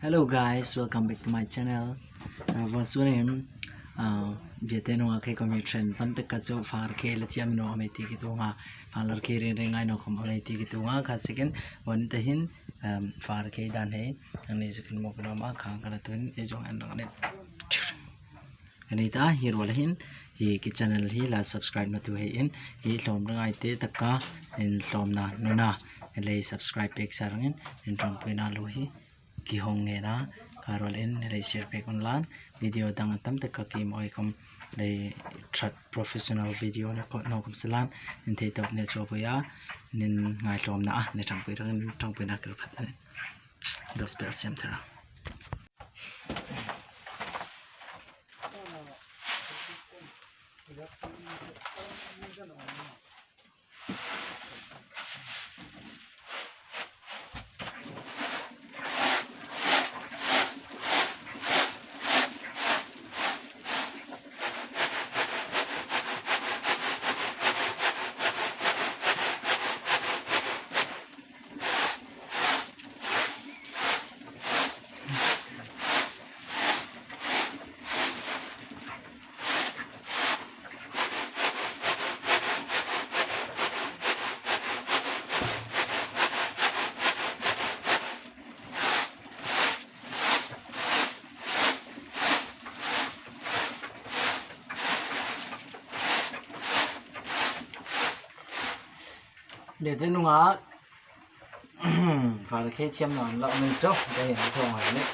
Hello guys, welcome back to my channel. What's your name? Biate noake komi trend pante kacho far ke latiam no ameti kitunga falar ke ring ai no kom ameti kitunga khasiken one tahin far ke Darnei ani sekin mo kana ma khang kana tun ejong an ne ani ta hier walahin hi ki channel hi la subscribe na tu he in hi lom rangai te taka in lom na nuna le subscribe pek sarangin in trong pena lo hi ki honge na karol in le share pe kon lan video dang tam te ka ki moi kom le thrat professional video na ko no kom salan in te top ne cho ya nin ngai tom na ne thang pe rang thang pe na kar phat ne gospel Siamthara để thế nung á và cái chiêm nó lợn mình sốc đây là thùng này đấy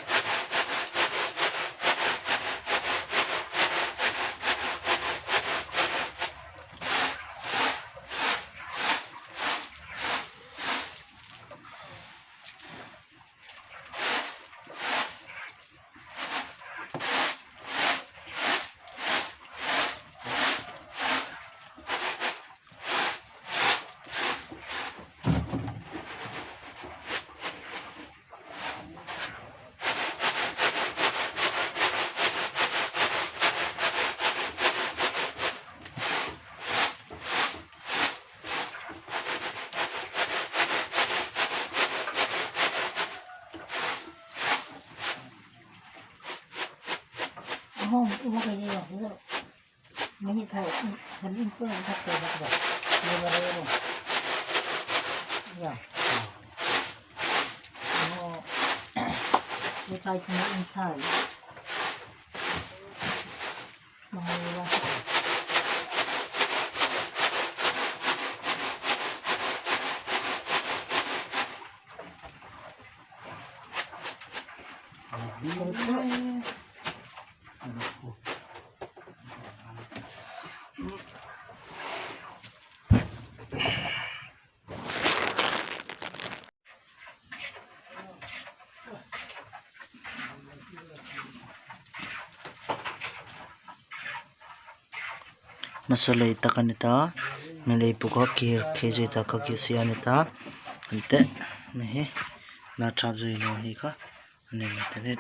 không cái gì rồi mình thấy mình in phương thật sự là vậy như là đây rồi nhỉ nó cái tay chúng in thay mà là masalay takanita nalay puka ki kj ta ka ki sianita ante mehe na trap zui no hi ka ne